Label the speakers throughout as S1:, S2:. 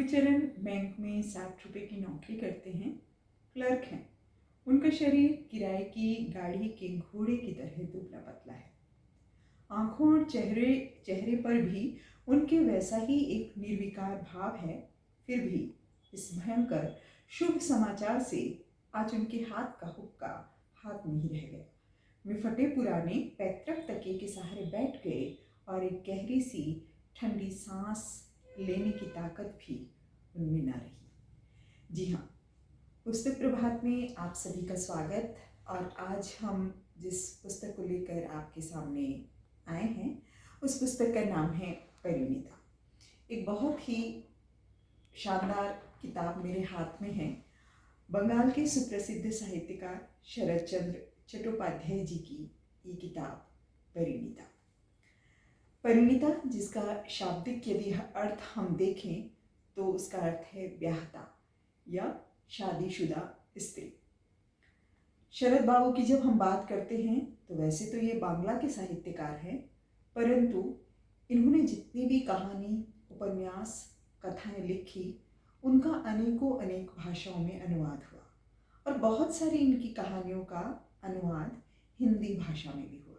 S1: Gurucharan bank में 60 रुपये की नौकरी करते हैं, क्लर्क हैं। उनका शरीर किराए की गाड़ी के घोड़े की तरह दुबला पतला है। आंखों और चेहरे पर भी उनके वैसा ही एक निर्विकार भाव है। फिर भी इस भयंकर शुभ समाचार से आज उनके हाथ का हुक्का हाथ नहीं रह गया। वे फटे पुराने पैतृक तकिए के सहारे बैठ गए और एक गहरी सी ठंडी सांस लेने की ताकत भी उनमें ना रही। जी हाँ, पुस्तक प्रभात में आप सभी का स्वागत। और आज हम जिस पुस्तक को लेकर आपके सामने आए हैं उस पुस्तक का नाम है परिणीता। एक बहुत ही शानदार किताब मेरे हाथ में है। बंगाल के सुप्रसिद्ध साहित्यकार शरद चंद्र चट्टोपाध्याय जी की ये किताब परिणीता। परिणीता जिसका शाब्दिक यदि अर्थ हम देखें तो उसका अर्थ है ब्याहता या शादीशुदा स्त्री। शरद बाबू की जब हम बात करते हैं तो वैसे तो ये बांग्ला के साहित्यकार हैं, परंतु इन्होंने जितनी भी कहानी, उपन्यास, कथाएं लिखी उनका अनेक भाषाओं में अनुवाद हुआ और बहुत सारी इनकी कहानियों का अनुवाद हिंदी भाषा में भी हुआ।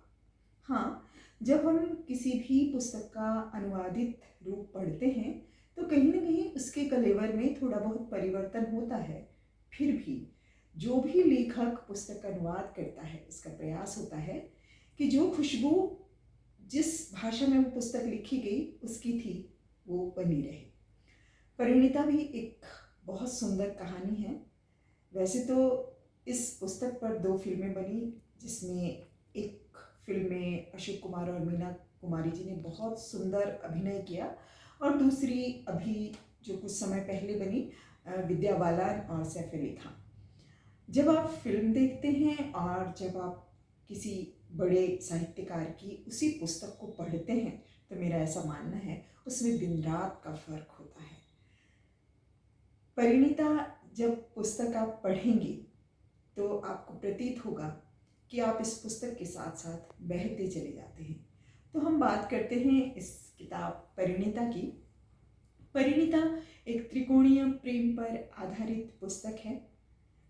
S1: हाँ, जब हम किसी भी पुस्तक का अनुवादित रूप पढ़ते हैं तो कहीं ना कहीं उसके कलेवर में थोड़ा बहुत परिवर्तन होता है। फिर भी जो भी लेखक पुस्तक का अनुवाद करता है उसका प्रयास होता है कि जो खुशबू जिस भाषा में वो पुस्तक लिखी गई उसकी थी वो बनी रहे। परिणीता भी एक बहुत सुंदर कहानी है। वैसे तो इस पुस्तक पर 2 फिल्में बनी, जिसमें एक फिल्म में अशोक कुमार और मीना कुमारी जी ने बहुत सुंदर अभिनय किया और दूसरी अभी जो कुछ समय पहले बनी विद्या बालन और सैफ अली खान। जब आप फिल्म देखते हैं और जब आप किसी बड़े साहित्यकार की उसी पुस्तक को पढ़ते हैं तो मेरा ऐसा मानना है उसमें दिन रात का फर्क होता है। परिणीता जब पुस्तक आप पढ़ेंगे तो आपको प्रतीत होगा कि आप इस पुस्तक के साथ साथ बहते चले जाते हैं। तो हम बात करते हैं इस किताब परिणीता की। परिणीता एक त्रिकोणीय प्रेम पर आधारित पुस्तक है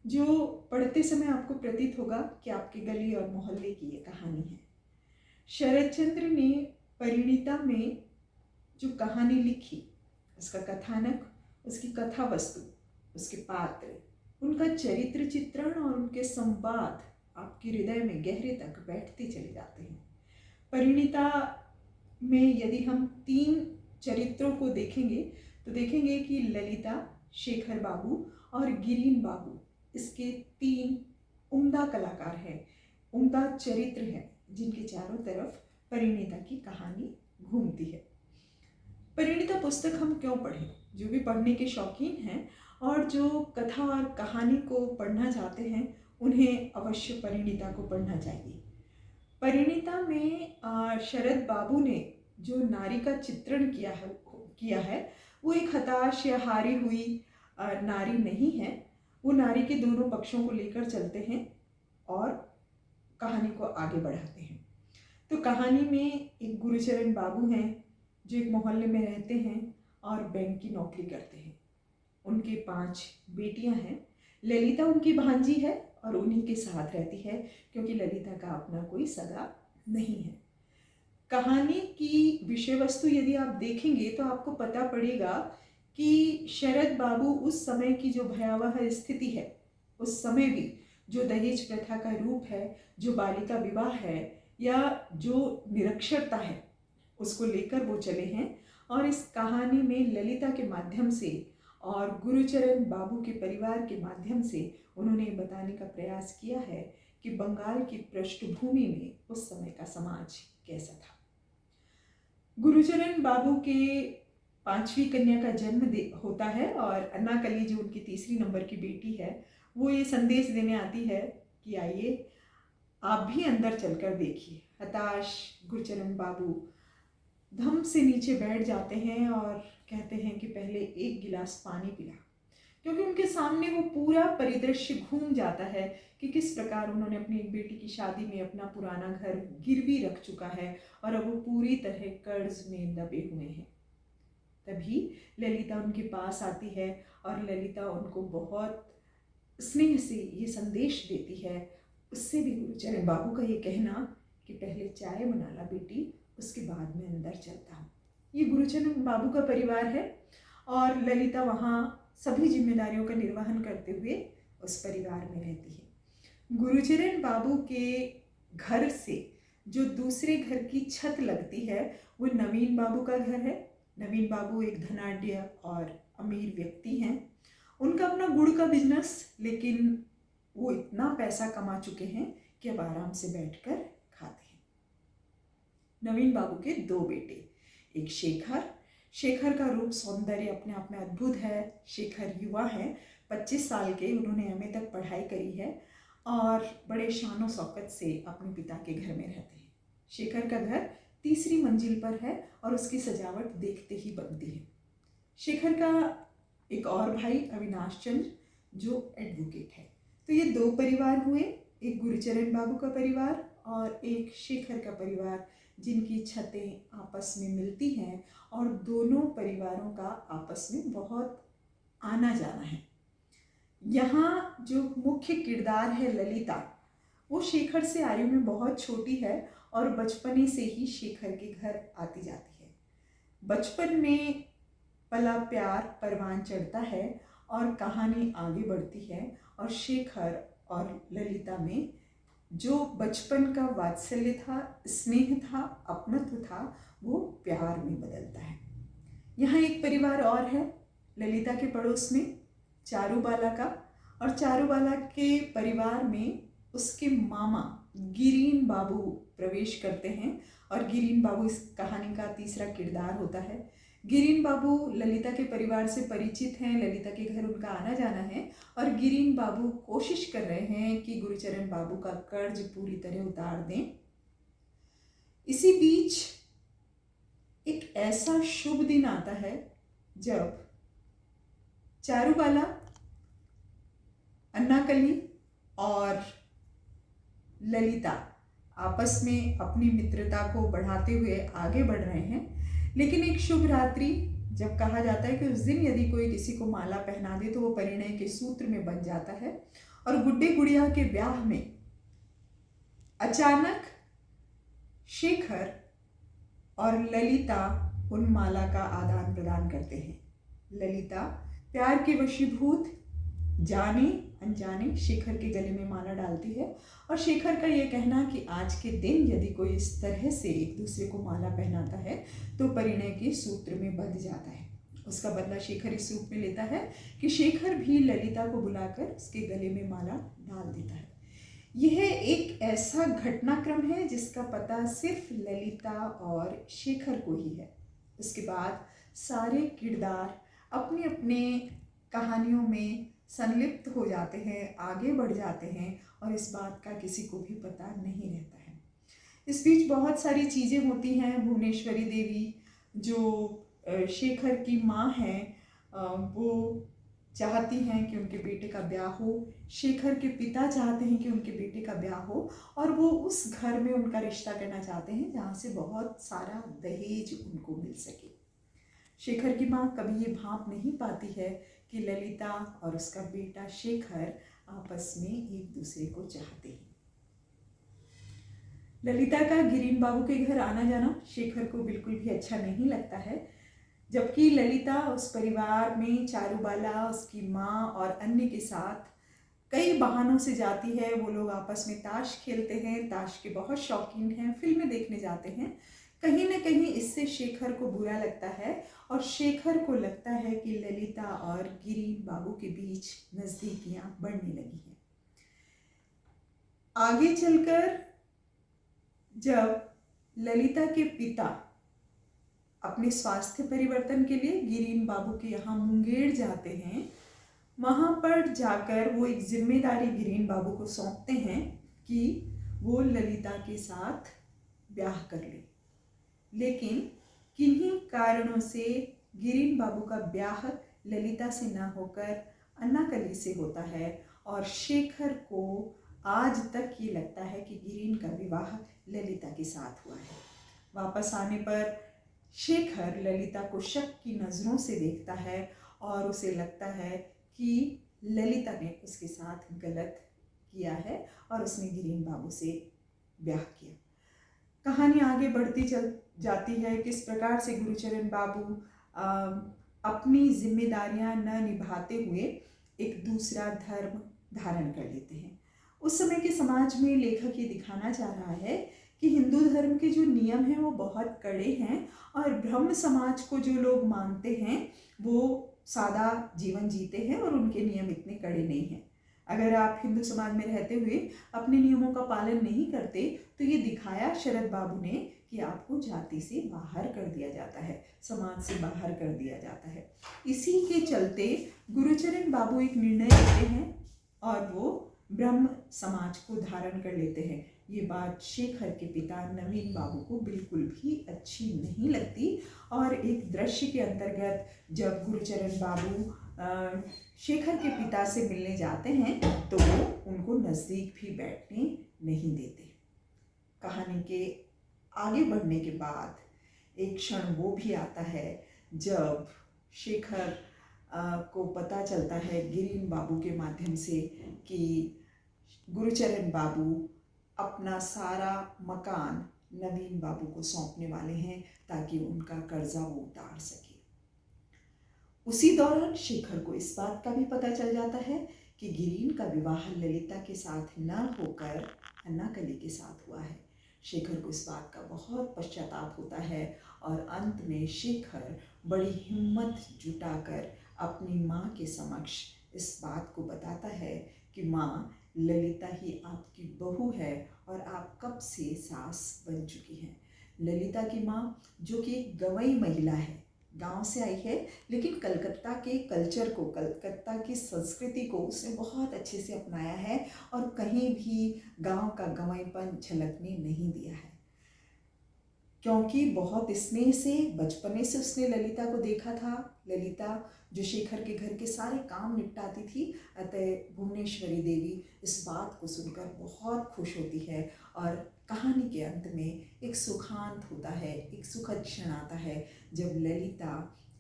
S1: जो पढ़ते समय आपको प्रतीत होगा कि आपके गली और मोहल्ले की ये कहानी है। शरद चंद्र ने परिणीता में जो कहानी लिखी, उसका कथानक, उसकी कथा वस्तु, उसके पात्र, उनका चरित्र चित्रण और उनके संवाद आपके हृदय में गहरे तक बैठते चले जाते हैं। परिणीता में यदि हम 3 चरित्रों को देखेंगे तो देखेंगे कि ललिता, शेखर बाबू और गिरीन बाबू इसके 3 उम्दा कलाकार हैं, उम्दा चरित्र हैं जिनके चारों तरफ परिणीता की कहानी घूमती है। परिणीता पुस्तक हम क्यों पढ़ें? जो भी पढ़ने के शौकीन हैं और जो कथा और कहानी को पढ़ना चाहते हैं उन्हें अवश्य परिणीता को पढ़ना चाहिए। परिणीता में शरद बाबू ने जो नारी का चित्रण किया है वो एक हताश या हारी हुई नारी नहीं है। वो नारी के दोनों पक्षों को लेकर चलते हैं और कहानी को आगे बढ़ाते हैं। तो कहानी में एक गुरुचरण बाबू हैं जो एक मोहल्ले में रहते हैं और बैंक की नौकरी करते हैं। उनके 5 बेटियां हैं। ललिता उनकी भांजी है और उन्हीं के साथ रहती है क्योंकि ललिता का अपना कोई सगा नहीं है। कहानी की विषय वस्तु यदि आप देखेंगे तो आपको पता पड़ेगा कि शरद बाबू उस समय की जो भयावह स्थिति है, उस समय भी जो दहेज प्रथा का रूप है, जो बालिका विवाह है या जो निरक्षरता है, उसको लेकर वो चले हैं। और इस कहानी में ललिता के माध्यम से और गुरुचरण बाबू के परिवार के माध्यम से उन्होंने बताने का प्रयास किया है कि बंगाल की पृष्ठभूमि में उस समय का समाज कैसा था। गुरुचरण बाबू के 5वीं कन्या का जन्म होता है और अन्नाकली जो उनकी 3 नंबर की बेटी है वो ये संदेश देने आती है कि आइए आप भी अंदर चलकर देखिए। हताश गुरुचरण बाबू धम से नीचे बैठ जाते हैं और कहते हैं कि पहले 1 गिलास पानी पिला, क्योंकि उनके सामने वो पूरा परिदृश्य घूम जाता है कि किस प्रकार उन्होंने अपनी एक बेटी की शादी में अपना पुराना घर गिरवी रख चुका है और अब वो पूरी तरह कर्ज में दबे हुए हैं। तभी ललिता उनके पास आती है और ललिता उनको बहुत स्नेह से ये संदेश देती है। उससे भी गुरुचरण बाबू का ये कहना कि पहले चाय बना ला बेटी, उसके बाद मैं अंदर चलता हूँ। ये गुरुचरण बाबू का परिवार है और ललिता वहाँ सभी जिम्मेदारियों का निर्वहन करते हुए उस परिवार में रहती है। गुरुचरण बाबू के घर से जो दूसरे घर की छत लगती है वो नवीन बाबू का घर है। नवीन बाबू एक धनाढ्य और अमीर व्यक्ति हैं। उनका अपना गुड़ का बिजनेस, लेकिन वो इतना पैसा कमा चुके हैं कि अब आराम से बैठकर खाते हैं। नवीन बाबू के 2 बेटे, एक शेखर। शेखर का रूप सौंदर्य अपने आप में अद्भुत है। शेखर युवा है, 25 साल के, उन्होंने एमए तक पढ़ाई करी है और बड़े शानो शौकत से अपने पिता के घर में रहते हैं। शेखर का घर 3री मंजिल पर है और उसकी सजावट देखते ही बनती है। शेखर का एक और भाई अविनाश चंद्र जो एडवोकेट है। तो ये 2 परिवार हुए, एक गुरुचरण बाबू का परिवार और एक शेखर का परिवार, जिनकी छतें आपस में मिलती हैं और दोनों परिवारों का आपस में बहुत आना जाना है। यहाँ जो मुख्य किरदार है ललिता, वो शेखर से आयु में बहुत छोटी है और बचपने से ही शेखर के घर आती जाती है। बचपन में पला प्यार परवान चढ़ता है और कहानी आगे बढ़ती है और शेखर और ललिता में जो बचपन का वात्सल्य था, स्नेह था, अपनत्व था, वो प्यार में बदलता है। यहाँ एक परिवार और है ललिता के पड़ोस में, चारूबाला का, और चारूबाला के परिवार में उसके मामा गिरीन बाबू प्रवेश करते हैं और गिरीन बाबू इस कहानी का तीसरा किरदार होता है। गिरीन बाबू ललिता के परिवार से परिचित हैं, ललिता के घर उनका आना जाना है और गिरीन बाबू कोशिश कर रहे हैं कि गुरुचरण बाबू का कर्ज पूरी तरह उतार दें। इसी बीच एक ऐसा शुभ दिन आता है जब चारूबाला, अन्नाकली और ललिता आपस में अपनी मित्रता को बढ़ाते हुए आगे बढ़ रहे हैं। लेकिन एक शुभ रात्रि, जब कहा जाता है कि उस दिन यदि कोई किसी को माला पहना दे तो वो परिणय के सूत्र में बन जाता है, और गुड्डे गुड़िया के ब्याह में अचानक शेखर और ललिता उन माला का आदान प्रदान करते हैं। ललिता प्यार के वशीभूत जाने अनजाने शेखर के गले में माला डालती है और शेखर का ये कहना कि आज के दिन यदि कोई इस तरह से एक दूसरे को माला पहनाता है तो परिणय के सूत्र में बंध जाता है। उसका बदला शेखर इस रूप में लेता है कि शेखर भी ललिता को बुलाकर उसके गले में माला डाल देता है। यह एक ऐसा घटनाक्रम है जिसका पता सिर्फ ललिता और शेखर को ही है। उसके बाद सारे किरदार अपने अपने कहानियों में संलिप्त हो जाते हैं, आगे बढ़ जाते हैं और इस बात का किसी को भी पता नहीं रहता है। इस बीच बहुत सारी चीज़ें होती हैं। भुवनेश्वरी देवी जो शेखर की माँ हैं, वो चाहती हैं कि उनके बेटे का ब्याह हो। शेखर के पिता चाहते हैं कि उनके बेटे का ब्याह हो और वो उस घर में उनका रिश्ता करना चाहते हैं जहाँ से बहुत सारा दहेज उनको मिल सके। शेखर की माँ कभी ये भांप नहीं पाती है कि ललिता और उसका बेटा शेखर आपस में एक दूसरे को चाहते हैं। ललिता का गिरीन बाबू के घर आना जाना शेखर को बिल्कुल भी अच्छा नहीं लगता है, जबकि ललिता उस परिवार में चारूबाला, उसकी माँ और अन्य के साथ कई बहानों से जाती है। वो लोग आपस में ताश खेलते हैं, ताश के बहुत शौकीन हैं, फिल्में देखने जाते हैं। कहीं न कहीं इससे शेखर को बुरा लगता है और शेखर को लगता है कि ललिता और गिरीन बाबू के बीच नज़दीकियाँ बढ़ने लगी हैं। आगे चलकर जब ललिता के पिता अपने स्वास्थ्य परिवर्तन के लिए गिरीन बाबू के यहाँ मुंगेर जाते हैं, वहाँ पर जाकर वो एक जिम्मेदारी गिरीन बाबू को सौंपते हैं कि वो ललिता के साथ ब्याह कर ले। लेकिन किन्हीं कारणों से गिरीन बाबू का ब्याह ललिता से न होकर अन्नाकली से होता है और शेखर को आज तक ये लगता है कि गिरीन का विवाह ललिता के साथ हुआ है। वापस आने पर शेखर ललिता को शक की नज़रों से देखता है और उसे लगता है कि ललिता ने उसके साथ गलत किया है और उसने गिरीन बाबू से ब्याह किया। कहानी आगे बढ़ती चल जाती है। किस प्रकार से गुरुचरण बाबू अपनी जिम्मेदारियां न निभाते हुए एक दूसरा धर्म धारण कर लेते हैं। उस समय के समाज में लेखक ये दिखाना चाह रहा है कि हिंदू धर्म के जो नियम हैं वो बहुत कड़े हैं और ब्रह्म समाज को जो लोग मानते हैं वो सादा जीवन जीते हैं और उनके नियम इतने कड़े नहीं हैं। अगर आप हिंदू समाज में रहते हुए अपने नियमों का पालन नहीं करते तो ये दिखाया शरद बाबू ने कि आपको जाति से बाहर कर दिया जाता है, समाज से बाहर कर दिया जाता है। इसी के चलते गुरुचरण बाबू एक निर्णय लेते हैं और वो ब्रह्म समाज को धारण कर लेते हैं। ये बात शेखर के पिता नवीन बाबू को बिल्कुल भी अच्छी नहीं लगती और एक दृश्य के अंतर्गत जब गुरुचरण बाबू शेखर के पिता से मिलने जाते हैं तो वो उनको नज़दीक भी बैठने नहीं देते। कहानी के आगे बढ़ने के बाद एक क्षण वो भी आता है जब शेखर को पता चलता है गिरीन बाबू के माध्यम से कि गुरुचरण बाबू अपना सारा मकान नवीन बाबू को सौंपने वाले हैं ताकि उनका कर्जा वो उतार सके। उसी दौरान शेखर को इस बात का भी पता चल जाता है कि गिरीन का विवाह ललिता के साथ न होकर अन्नाकली के साथ हुआ है। शेखर को इस बात का बहुत पश्चाताप होता है और अंत में शेखर बड़ी हिम्मत जुटाकर अपनी माँ के समक्ष इस बात को बताता है कि माँ, ललिता ही आपकी बहू है और आप कब से सास बन चुकी हैं। ललिता की माँ जो कि एक गंवई महिला है, गांव से आई है, लेकिन कलकत्ता के कल्चर को, कलकत्ता की संस्कृति को उसने बहुत अच्छे से अपनाया है और कहीं भी गांव का गंवाईपन झलकने नहीं दिया है, क्योंकि बहुत स्नेह से बचपने से उसने ललिता को देखा था। ललिता जो शेखर के घर के सारे काम निपटाती थी, अतः भुवनेश्वरी देवी इस बात को सुनकर बहुत खुश होती है और कहानी के अंत में एक सुखांत होता है, एक सुखद क्षण आता है जब ललिता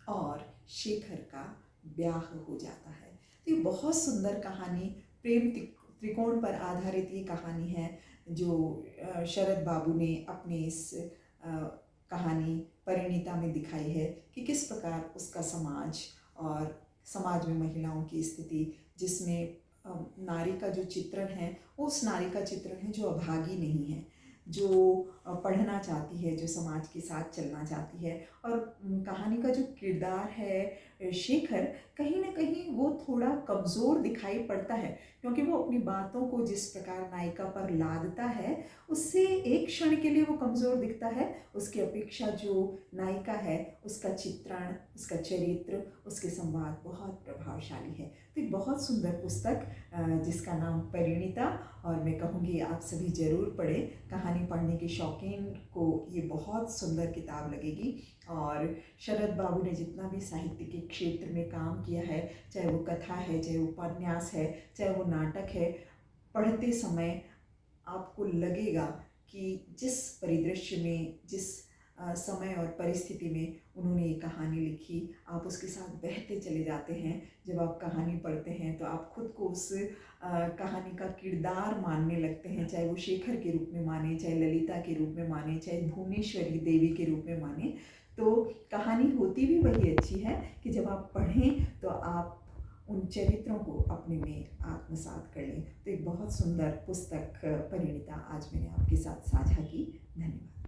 S1: और शेखर का ब्याह हो जाता है। तो ये बहुत सुंदर कहानी, प्रेम त्रिकोण पर आधारित ये कहानी है जो शरद बाबू ने अपने इस कहानी परिणीता में दिखाई है कि किस प्रकार उसका समाज और समाज में महिलाओं की स्थिति, जिसमें नारी का जो चित्रण है वो उस नारी का चित्रण है जो अभागी नहीं है, जो पढ़ना चाहती है, जो समाज के साथ चलना चाहती है। और कहानी का जो किरदार है शेखर, कहीं ना कहीं वो थोड़ा कमज़ोर दिखाई पड़ता है, क्योंकि वो अपनी बातों को जिस प्रकार नायिका पर लादता है उससे एक क्षण के लिए वो कमज़ोर दिखता है। उसकी अपेक्षा जो नायिका है उसका चित्रण, उसका चरित्र, उसके संवाद बहुत प्रभावशाली है। तो एक बहुत सुंदर पुस्तक जिसका नाम परिणीता, और मैं कहूँगी आप सभी ज़रूर पढ़ें। कहानी पढ़ने के शौकीन को ये बहुत सुंदर किताब लगेगी। और शरद बाबू ने जितना भी साहित्य के क्षेत्र में काम किया है, चाहे वो कथा है, चाहे वो उपन्यास है, चाहे वो नाटक है, पढ़ते समय आपको लगेगा कि जिस परिदृश्य में, जिस समय और परिस्थिति में उन्होंने ये कहानी लिखी, आप उसके साथ बहते चले जाते हैं। जब आप कहानी पढ़ते हैं तो आप खुद को उस कहानी का किरदार मानने लगते हैं, चाहे वो शेखर के रूप में माने, चाहे ललिता के रूप में माने, चाहे भुवनेश्वरी देवी के रूप में माने। तो कहानी होती भी वही अच्छी है कि जब आप पढ़ें तो आप उन चरित्रों को अपने में आत्मसात कर लें। तो एक बहुत सुंदर पुस्तक परिणीता आज मैंने आपके साथ साझा की। धन्यवाद।